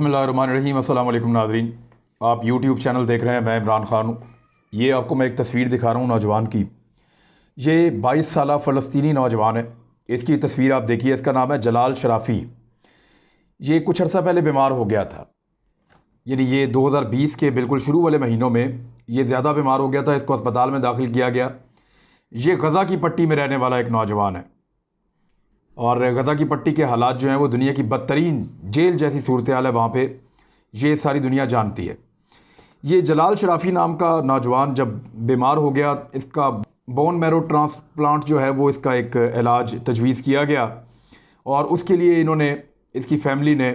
बिस्मिल्लाहिर्रहमानिर्रहीम। अस्सलाम वालेकुम नाज़रीन, आप यूट्यूब चैनल देख रहे हैं। मैं इमरान ख़ान हूँ। ये आपको मैं एक तस्वीर दिखा रहा हूँ नौजवान की। ये 22 साला फ़लस्तीनी नौजवान है। इसकी तस्वीर आप देखिए। इसका नाम है जलाल शराफ़ी। ये कुछ अर्सा पहले बीमार हो गया था, यानी ये 2020 के बिल्कुल शुरू वाले महीनों में ये ज़्यादा बीमार हो गया था। इसको अस्पताल में दाखिल किया गया। ये गज़ा की पट्टी में रहने वाला एक नौजवान है और गज़ा की पट्टी के हालात जो हैं वो दुनिया की बदतरीन जेल जैसी सूरत हाल है। वहाँ पे ये सारी दुनिया जानती है। ये जलाल शराफ़ी नाम का नौजवान जब बीमार हो गया, इसका बोन मैरो ट्रांसप्लांट जो है वो इसका एक इलाज तजवीज़ किया गया और उसके लिए इन्होंने, इसकी फ़ैमिली ने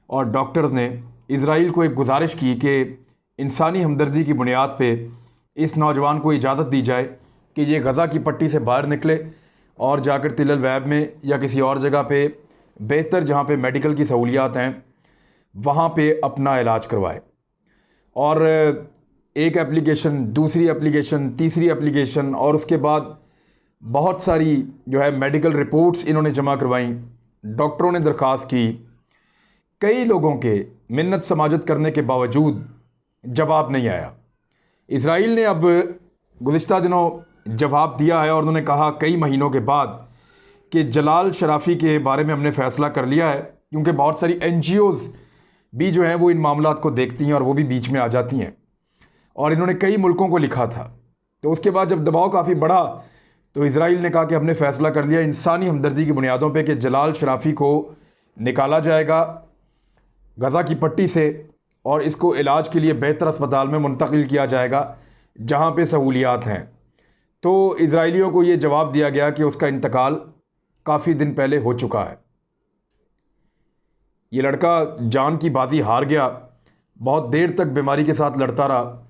और डॉक्टर्स ने इज़राइल को एक गुजारिश की कि इंसानी हमदर्दी की बुनियाद पे इस नौजवान को इजाज़त दी जाए कि ये गज़ा की पट्टी से बाहर निकले और जाकर तिल अल-वैब में या किसी और जगह पे बेहतर जहाँ पे मेडिकल की सहूलियात हैं वहाँ पे अपना इलाज करवाए। और एक एप्लीकेशन, दूसरी एप्लीकेशन, तीसरी एप्लीकेशन और उसके बाद बहुत सारी जो है मेडिकल रिपोर्ट्स इन्होंने जमा करवाईं। डॉक्टरों ने दरख्वास्त की। कई लोगों के मिन्नत समाजत करने के बावजूद जवाब नहीं आया। इज़राइल ने अब गुज़िश्ता दिनों जवाब दिया है और उन्होंने कहा कई महीनों के बाद कि जलाल शराफ़ी के बारे में हमने फ़ैसला कर लिया है, क्योंकि बहुत सारी NGOs भी जो हैं वो इन मामलात को देखती हैं और वो भी बीच में आ जाती हैं। और इन्होंने कई मुल्कों को लिखा था। तो उसके बाद जब दबाव काफ़ी बढ़ा तो इज़राइल ने कहा कि हमने फ़ैसला कर लिया इंसानी हमदर्दी की बुनियादों पे कि जलाल शराफ़ी को निकाला जाएगा गज़ा की पट्टी से और इसको इलाज के लिए बेहतर अस्पताल में मुंतकिल किया जाएगा जहाँ पे सहूलियात हैं। तो इज़राइलियों को ये जवाब दिया गया कि उसका इंतकाल काफ़ी दिन पहले हो चुका है। ये लड़का जान की बाजी हार गया, बहुत देर तक बीमारी के साथ लड़ता रहा।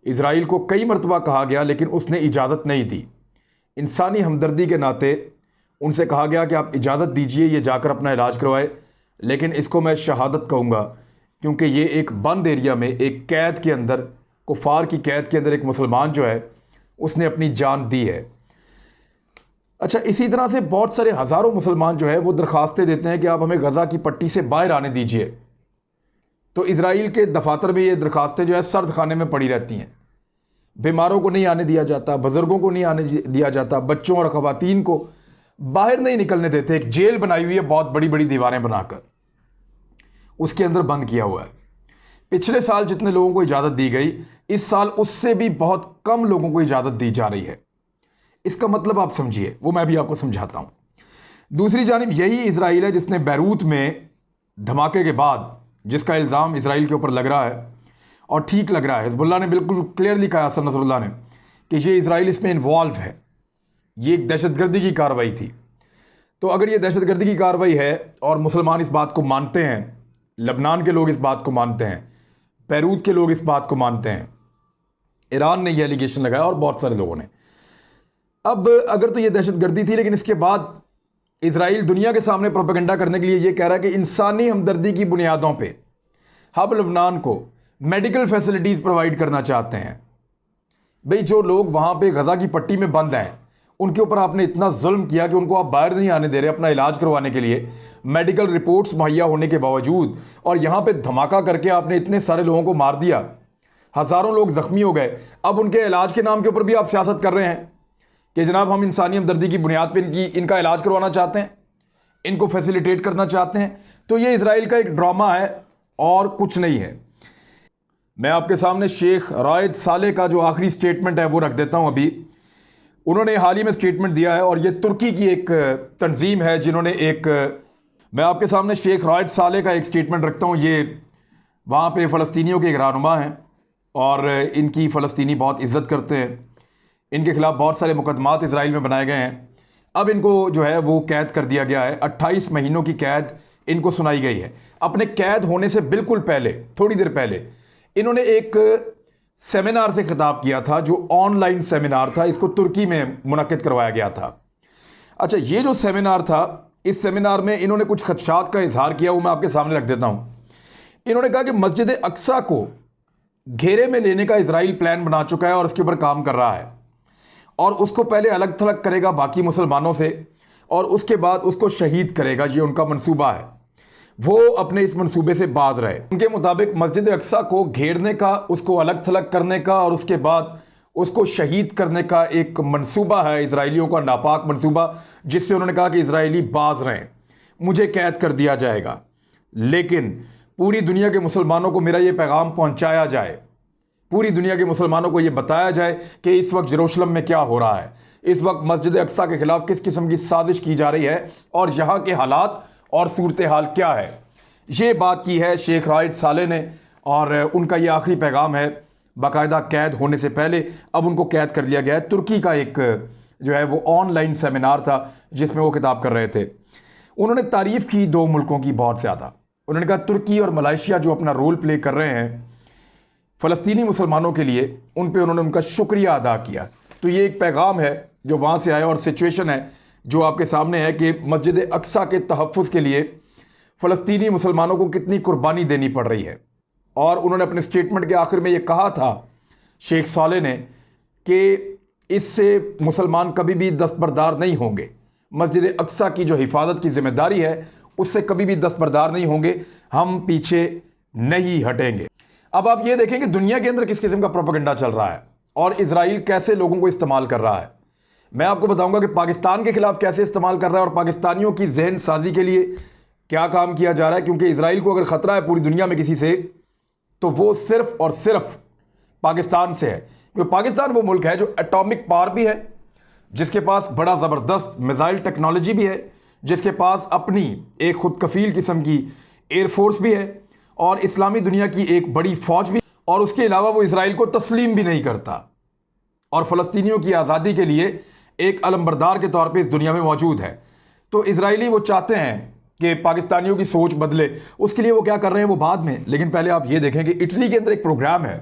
इज़राइल को कई मरतबा कहा गया लेकिन उसने इजाज़त नहीं दी। इंसानी हमदर्दी के नाते उनसे कहा गया कि आप इजाज़त दीजिए, ये जाकर अपना इलाज करवाए। लेकिन इसको मैं शहादत कहूँगा, क्योंकि ये एक बंद एरिया में, एक कैद के अंदर, कुफ़ार की कैद के अंदर एक मुसलमान जो है उसने अपनी जान दी है। अच्छा, इसी तरह से बहुत सारे हज़ारों मुसलमान जो है वो दरख्वास्तें देते हैं कि आप हमें गज़ा की पट्टी से बाहर आने दीजिए। तो इज़राइल के दफातर में ये दरख्वास्तें जो है सर्द खाने में पड़ी रहती हैं। बीमारों को नहीं आने दिया जाता, बुज़ुर्गों को नहीं आने दिया जाता, बच्चों और ख़वातीन को बाहर नहीं निकलने देते। एक जेल बनाई हुई है बहुत बड़ी बड़ी दीवारें बनाकर, उसके अंदर बंद किया हुआ है। पिछले साल जितने लोगों को इजाज़त दी गई, इस साल उससे भी बहुत कम लोगों को इजाज़त दी जा रही है। इसका मतलब आप समझिए, वो मैं भी आपको समझाता हूँ। दूसरी जानिब यही इज़राइल है जिसने बैरूत में धमाके के बाद, जिसका इल्ज़ाम इज़राइल के ऊपर लग रहा है और ठीक लग रहा है, हिज़्बुल्लाह ने बिल्कुल क्लियरली कहा, हसन नसरुल्लाह ने, कि ये इज़राइल इसमें इन्वॉल्व है, ये एक दहशतगर्दी की कार्रवाई थी। तो अगर ये दहशतगर्दी की कार्रवाई है और मुसलमान इस बात को मानते हैं, लबनान के लोग इस बात को मानते हैं, बैरूत के लोग इस बात को मानते हैं, ईरान ने यह एलिगेशन लगाया और बहुत सारे लोगों ने। अब अगर तो ये दहशतगर्दी थी, लेकिन इसके बाद इज़राइल दुनिया के सामने प्रोपेगेंडा करने के लिए ये कह रहा है कि इंसानी हमदर्दी की बुनियादों पे हम लबनान को मेडिकल फैसिलिटीज़ प्रोवाइड करना चाहते हैं। भाई, जो लोग वहाँ पे गज़ा की पट्टी में बंद हैं उनके ऊपर आपने इतना जुल्म किया कि उनको आप बाहर नहीं आने दे रहे अपना इलाज करवाने के लिए, मेडिकल रिपोर्ट्स मुहैया होने के बावजूद, और यहाँ पे धमाका करके आपने इतने सारे लोगों को मार दिया, हज़ारों लोग ज़ख्मी हो गए। अब उनके इलाज के नाम के ऊपर भी आप सियासत कर रहे हैं कि जनाब हम इंसानी हमदर्दी की बुनियाद पर इनका इलाज करवाना चाहते हैं, इनको फैसिलिटेट करना चाहते हैं। तो ये इज़राइल का एक ड्रामा है और कुछ नहीं है। मैं आपके सामने शेख रायद साले का जो आखिरी स्टेटमेंट है वो रख देता हूँ। अभी उन्होंने हाल ही में स्टेटमेंट दिया है और ये तुर्की की एक तंजीम है जिन्होंने मैं आपके सामने शेख रायद साले का एक स्टेटमेंट रखता हूँ। ये वहाँ पे फ़लस्तीनियों के एक रहनुमा हैं और इनकी फ़लस्तीनी बहुत इज़्ज़त करते हैं। इनके ख़िलाफ़ बहुत सारे मुकदमात इज़राइल में बनाए गए हैं। अब इनको जो है वो कैद कर दिया गया है। 28 महीनों की कैद इनको सुनाई गई है। अपने कैद होने से बिल्कुल पहले, थोड़ी देर पहले, इन्होंने एक सेमिनार से खिताब किया था जो ऑनलाइन सेमिनार था। इसको तुर्की में मुनक्किद करवाया गया था। अच्छा, ये जो सेमिनार था, इस सेमिनार में इन्होंने कुछ खदशात का इजहार किया, वो मैं आपके सामने रख देता हूँ। इन्होंने कहा कि मस्जिद अक्सा को घेरे में लेने का इजराइल प्लान बना चुका है और उसके ऊपर काम कर रहा है और उसको पहले अलग थलग करेगा बाकी मुसलमानों से और उसके बाद उसको शहीद करेगा। ये उनका मंसूबा है। वो अपने इस मंसूबे से बाज रहे। उनके मुताबिक मस्जिद अक्सा को घेरने का, उसको अलग थलग करने का और उसके बाद उसको शहीद करने का एक मंसूबा है इजराइलियों का, नापाक मंसूबा, जिससे उन्होंने कहा कि इजरायली बाज रहें, मुझे कैद कर दिया जाएगा। लेकिन पूरी दुनिया के मुसलमानों को मेरा ये पैगाम पहुंचाया जाए, पूरी दुनिया के मुसलमानों को ये बताया जाए कि इस वक्त यरूशलेम में क्या हो रहा है, इस वक्त मस्जिद अक्सा के खिलाफ किस किस्म की साजिश की जा रही है और यहाँ के हालात और सूरत हाल क्या है। ये बात की है शेख राइड साले ने और उनका ये आखिरी पैगाम है। बाकायदा कैद होने से पहले अब उनको कैद कर लिया गया है। तुर्की का एक जो है वो ऑनलाइन सेमिनार था जिसमें वो खिताब कर रहे थे। उन्होंने तारीफ़ की दो मुल्कों की बहुत ज़्यादा। उन्होंने कहा तुर्की और मलेशिया जो अपना रोल प्ले कर रहे हैं फ़लस्तीनी मुसलमानों के लिए, उन पे उन्होंने उनका शुक्रिया अदा किया। तो ये एक पैगाम है जो वहाँ से आया और सिचुएशन है जो आपके सामने है कि मस्जिद अक्सा के तहफ़्फ़ुज़ के लिए फ़लस्तीनी मुसलमानों को कितनी कुर्बानी देनी पड़ रही है। और उन्होंने अपने स्टेटमेंट के आखिर में ये कहा था शेख साले ने कि इससे मुसलमान कभी भी दस्तबरदार नहीं होंगे, मस्जिद अक्सा की जो हिफाजत की जिम्मेदारी है उससे कभी भी दस्तबरदार नहीं होंगे, हम पीछे नहीं हटेंगे। अब आप ये देखें कि दुनिया के अंदर किस किस्म का प्रोपेगेंडा चल रहा है और इजराइल कैसे लोगों को इस्तेमाल कर रहा है। मैं आपको बताऊंगा कि पाकिस्तान के खिलाफ कैसे इस्तेमाल कर रहा है और पाकिस्तानियों की जहन साजी के लिए क्या काम किया जा रहा है। क्योंकि इजराइल को अगर ख़तरा है पूरी दुनिया में किसी से, तो वो सिर्फ और सिर्फ पाकिस्तान से है। क्योंकि पाकिस्तान वो मुल्क है जो एटॉमिक पावर भी है, जिसके पास बड़ा ज़बरदस्त मिसाइल टेक्नोलॉजी भी है, जिसके पास अपनी एक खुद कफील किस्म की एयरफोर्स भी है और इस्लामी दुनिया की एक बड़ी फ़ौज भी, और उसके अलावा वो इजराइल को तस्लीम भी नहीं करता और फ़लस्तीनियों की आज़ादी के लिए एक अलमबरदार के तौर पे इस दुनिया में मौजूद है। तो इजरायली वो चाहते हैं कि पाकिस्तानियों की सोच बदले, उसके लिए वो क्या कर रहे हैं वो बाद में। लेकिन पहले आप ये देखें कि इटली के अंदर एक प्रोग्राम है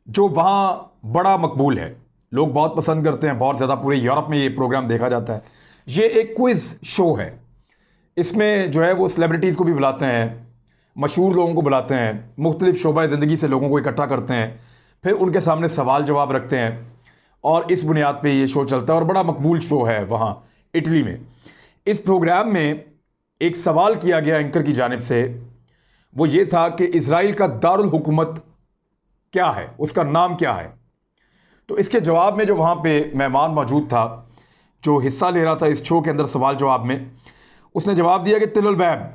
जो वहाँ बड़ा मकबूल है, लोग बहुत पसंद करते हैं, बहुत ज़्यादा, पूरे यूरोप में ये प्रोग्राम देखा जाता है। ये एक क्विज़ शो है। इसमें जो है वो सेलिब्रिटीज़ को भी बुलाते हैं, मशहूर लोगों को बुलाते हैं, मुख्तलिफ शोबा ज़िंदगी से लोगों को इकट्ठा करते हैं, फिर उनके सामने सवाल जवाब रखते हैं और इस बुनियाद पे ये शो चलता है और बड़ा मकबूल शो है वहाँ इटली में। इस प्रोग्राम में एक सवाल किया गया एंकर की जानिब से, वो ये था कि इजराइल का दारुल हुकूमत क्या है, उसका नाम क्या है। तो इसके जवाब में जो वहाँ पे मेहमान मौजूद था जो हिस्सा ले रहा था इस शो के अंदर सवाल जवाब में, उसने जवाब दिया कि तिल बैब।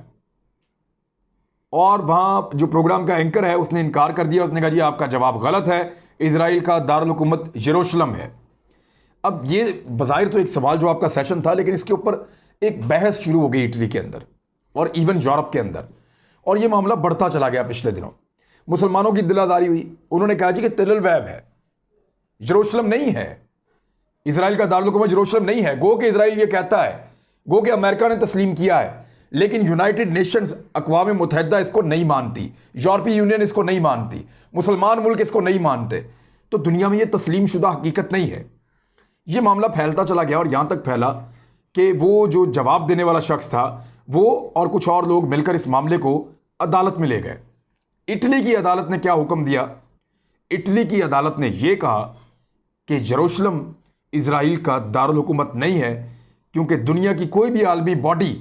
और वहाँ जो प्रोग्राम का एंकर है उसने इनकार कर दिया, उसने कहा जी आपका जवाब गलत है, इजराइल का दारुल हुकूमत यरूशलेम है। अब ये बज़ाहिर तो एक सवाल जवाब का सेशन था, लेकिन इसके ऊपर एक बहस शुरू हो गई इटली के अंदर और इवन यूरोप के अंदर, और ये मामला बढ़ता चला गया। पिछले दिनों मुसलमानों की दिलादारी हुई, उन्होंने कहा जी कि तिल बैब है, यरूशलेम नहीं है, इजराइल का दारुल हुकूमत यरूशलेम नहीं है। गो कि इजराइल ये कहता है, गो कि अमेरिका ने तस्लीम किया है, लेकिन यूनाइटेड नेशंस, अक़वाम मुत्तहिदा इसको नहीं मानती, यूरोपीय यूनियन इसको नहीं मानती, मुसलमान मुल्क इसको नहीं मानते। तो दुनिया में ये तस्लीम शुदा हकीकत नहीं है। ये मामला फैलता चला गया और यहाँ तक फैला कि वो जो जवाब देने वाला शख्स था वो और कुछ और लोग मिलकर इस मामले को अदालत में ले गए। इटली की अदालत ने क्या हुक्म दिया? इटली की अदालत ने यह कहा कि यरूशलेम इजराइल का दारुल हुकूमत नहीं है, क्योंकि दुनिया की कोई भी आलमी बॉडी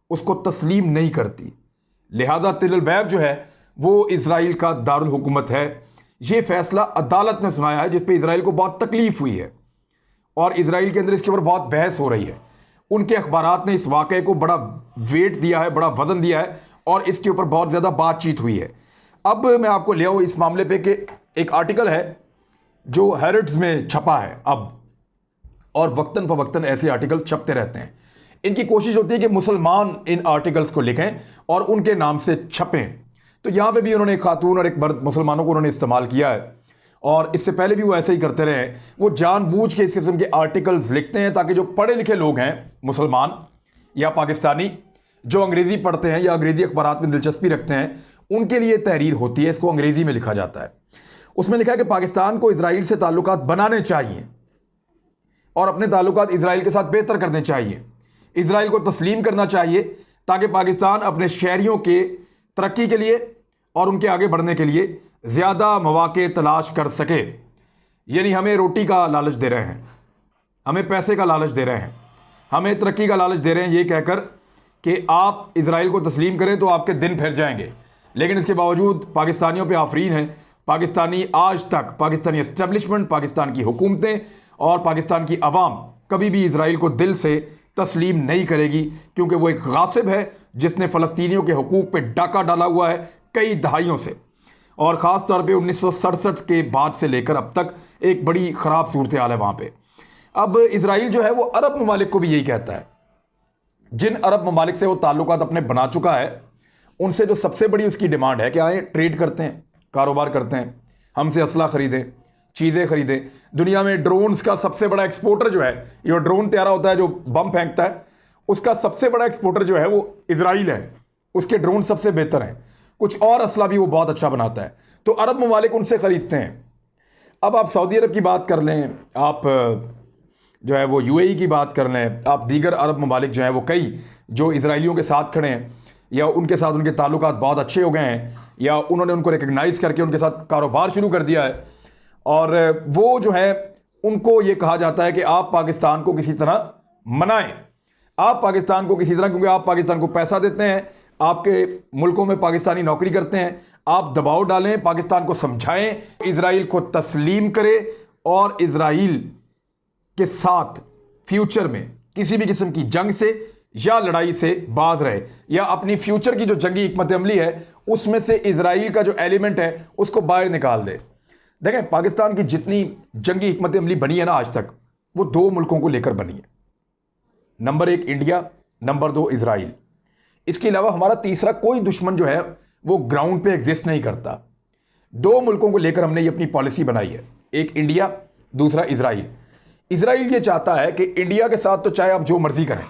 उसको तस्लीम नहीं करती, लिहाजा तिल बैब जो है वो इजराइल का दारुल हुकूमत है। ये फैसला अदालत ने सुनाया है, जिस पे इजराइल को बहुत तकलीफ हुई है और इजराइल के अंदर इसके ऊपर बहुत बहस हो रही है। उनके अखबारात ने इस वाक़े को बड़ा वेट दिया है, बड़ा वजन दिया है और इसके ऊपर बहुत ज़्यादा बातचीत हुई है। अब मैं आपको ले आऊँ इस मामले पे कि एक आर्टिकल है जो हैरिट्स में छपा है अब, और वक्तन फ़वक्तन ऐसे आर्टिकल छपते रहते हैं। इनकी कोशिश होती है कि मुसलमान इन आर्टिकल्स को लिखें और उनके नाम से छपें। तो यहाँ पे भी उन्होंने एक खातून और एक मर्द मुसलमानों को उन्होंने इस्तेमाल किया है, और इससे पहले भी वो ऐसे ही करते रहे हैं। वो जानबूझ के इस किस्म के आर्टिकल्स लिखते हैं ताकि जो पढ़े लिखे लोग हैं, मुसलमान या पाकिस्तानी, जो अंग्रेज़ी पढ़ते हैं या अंग्रेज़ी अखबारात में दिलचस्पी रखते हैं, उनके लिए तहरीर होती है। इसको अंग्रेज़ी में लिखा जाता है। उसमें लिखा है कि पाकिस्तान को इजराइल से ताल्लुकात बनाने चाहिए और अपने ताल्लुकात इजराइल के साथ बेहतर करने चाहिए। इजराइल को तस्लीम करना चाहिए ताकि पाकिस्तान अपने शहरियों के तरक्की के लिए और उनके आगे बढ़ने के लिए ज़्यादा मौके तलाश कर सके। यानी हमें रोटी का लालच दे रहे हैं, हमें पैसे का लालच दे रहे हैं, हमें तरक्की का लालच दे रहे हैं, ये कहकर कि आप इजराइल को तस्लीम करें तो आपके दिन फिर जाएंगे, लेकिन इसके बावजूद पाकिस्तानियों पे आफरीन है। पाकिस्तानी आज तक, पाकिस्तानी एस्टेब्लिशमेंट, पाकिस्तान की हुकूमतें और पाकिस्तान की अवाम कभी भी इजराइल को दिल से तस्लीम नहीं करेगी, क्योंकि वो एक गासिब है जिसने फ़लस्तीनियों के हुकूक पे डाका डाला हुआ है कई दहाइयों से, और ख़ास तौर पे 1967 के बाद से लेकर अब तक एक बड़ी ख़राब सूरत हाल है वहाँ पे। अब इजराइल जो है वो अरब ममालिक को भी यही कहता है, जिन अरब ममालिक से वो ताल्लुकात अपने बना चुका है, उनसे जो सबसे बड़ी उसकी डिमांड है कि आए ट्रेड करते हैं, कारोबार करते हैं, हमसे असला ख़रीदें, चीज़ें ख़रीदें। दुनिया में ड्रोन्स का सबसे बड़ा एक्सपोर्टर जो है, ये ड्रोन तैयार होता है जो बम फेंकता है, उसका सबसे बड़ा एक्सपोर्टर जो है वो इजराइल है। उसके ड्रोन सबसे बेहतर हैं, कुछ और असला भी वो बहुत अच्छा बनाता है, तो अरब ममालिक उनसे ख़रीदते हैं। अब आप सऊदी अरब की बात कर लें, आप जो है वो यूएई की बात कर लें, आप दीगर अरब ममालिक जो हैं वो कई जो इसराइलियों के साथ खड़े हैं या उनके साथ उनके ताल्लुकात बहुत अच्छे हो गए हैं या उन्होंने उनको रिकग्नाइज़ करके उनके साथ कारोबार शुरू कर दिया है, और वो जो है उनको ये कहा जाता है कि आप पाकिस्तान को किसी तरह मनाएं, आप पाकिस्तान को किसी तरह, क्योंकि आप पाकिस्तान को पैसा देते हैं, आपके मुल्कों में पाकिस्तानी नौकरी करते हैं, आप दबाव डालें, पाकिस्तान को समझाएं, इजराइल को तस्लीम करें और इजराइल के साथ फ्यूचर में किसी भी किस्म की जंग से या लड़ाई से बाज रहे, या अपनी फ्यूचर की जो जंगी हिकमत अमली है उसमें से इजराइल का जो एलिमेंट है उसको बाहर निकाल दे। देखें, पाकिस्तान की जितनी जंगी हिकमत अमली बनी है ना आज तक, वो दो मुल्कों को लेकर बनी है। Number 1 India, number 2 Israel. इसके अलावा हमारा तीसरा कोई दुश्मन जो है वो ग्राउंड पे एग्जिस्ट नहीं करता। दो मुल्कों को लेकर हमने ये अपनी पॉलिसी बनाई है, एक इंडिया, दूसरा इजराइल। इजराइल ये चाहता है कि इंडिया के साथ तो चाहे आप जो मर्जी करें,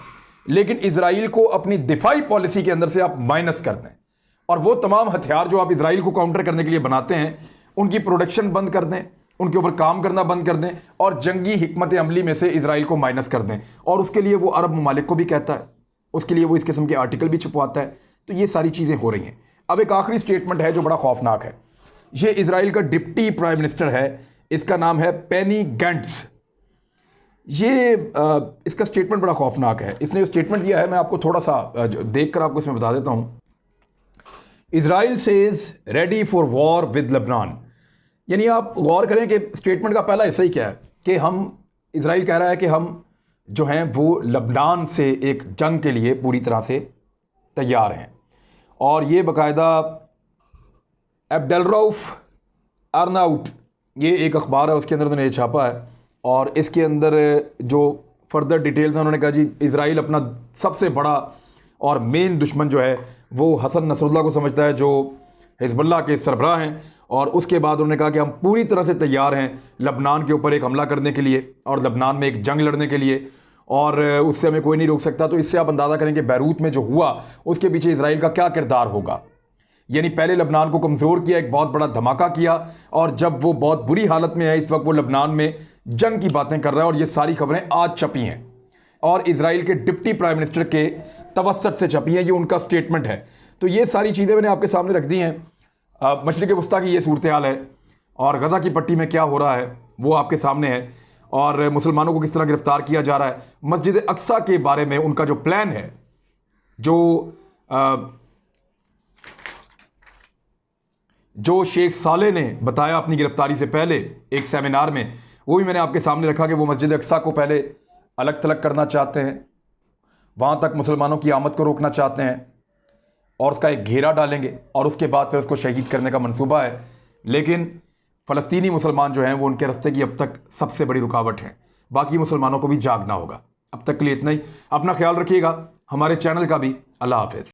लेकिन इजराइल को अपनी दिफाई पॉलिसी के अंदर से आप माइनस कर दें, और वो तमाम हथियार जो आप इजराइल को काउंटर करने के लिए बनाते हैं उनकी प्रोडक्शन बंद कर दें, उनके ऊपर काम करना बंद कर दें, और जंगी हिकमत अमली में से इजराइल को माइनस कर दें। और उसके लिए वो अरब ममालिक को भी कहता है, उसके लिए वो इस किस्म के आर्टिकल भी छपवाता है। तो ये सारी चीज़ें हो रही हैं। अब एक आखिरी स्टेटमेंट है जो बड़ा खौफनाक है। ये इजराइल का डिप्टी प्राइम मिनिस्टर है, इसका नाम है पेनी गैंट्स। ये इसका स्टेटमेंट बड़ा खौफनाक है। इसने जो स्टेटमेंट दिया है मैं आपको थोड़ा सा देख कर आपको इसमें बता देता हूँ। Israel says ready for war with Lebanon. यानी आप गौर करें कि स्टेटमेंट का पहला हिस्सा ही क्या है कि इजराइल कह रहा है कि हम जो हैं वो लेबनान से एक जंग के लिए पूरी तरह से तैयार हैं। और ये बाकायदा अब्देलरऊफ अर्नाउट, ये एक अखबार है, उसके अंदर उन्होंने ये छापा है, और इसके अंदर जो फर्दर डिटेल्स हैं उन्होंने कहा जी इजराइल अपना सबसे बड़ा और मेन दुश्मन जो है वो हसन नसरुल्लाह को समझता है, जो हिजबुल्लाह के सरबराह हैं। और उसके बाद उन्होंने कहा कि हम पूरी तरह से तैयार हैं लबनान के ऊपर एक हमला करने के लिए और लबनान में एक जंग लड़ने के लिए, और उससे हमें कोई नहीं रोक सकता। तो इससे आप अंदाज़ा करें कि बैरूत में जो हुआ उसके पीछे इजराइल का क्या किरदार होगा। यानी पहले लबनान को कमज़ोर किया, एक बहुत बड़ा धमाका किया, और जब वो बहुत बुरी हालत में है इस वक्त वो लबनान में जंग की बातें कर रहा है। और ये सारी खबरें आज छपी हैं और इजराइल के डिप्टी प्राइम मिनिस्टर के तवस्सुत से छपी हैं, ये उनका स्टेटमेंट है। तो ये सारी चीज़ें मैंने आपके सामने रख दी हैं। मशरिक़ वस्ता की ये सूरत हाल है और गज़ा की पट्टी में क्या हो रहा है वो आपके सामने है, और मुसलमानों को किस तरह गिरफ्तार किया जा रहा है। मस्जिद अक्सा के बारे में उनका जो प्लान है, जो शेख साले ने बताया अपनी गिरफ्तारी से पहले एक सेमिनार में, वो भी मैंने आपके सामने रखा कि वो मस्जिद अक्सा को पहले अलग थलग करना चाहते हैं, वहाँ तक मुसलमानों की आमद को रोकना चाहते हैं और उसका एक घेरा डालेंगे और उसके बाद फिर उसको शहीद करने का मंसूबा है। लेकिन फ़लस्तीनी मुसलमान जो हैं वो उनके रास्ते की अब तक सबसे बड़ी रुकावट है। बाकी मुसलमानों को भी जागना होगा। अब तक के लिए इतना ही। अपना ख्याल रखिएगा, हमारे चैनल का भी। अल्लाह हाफ़िज़।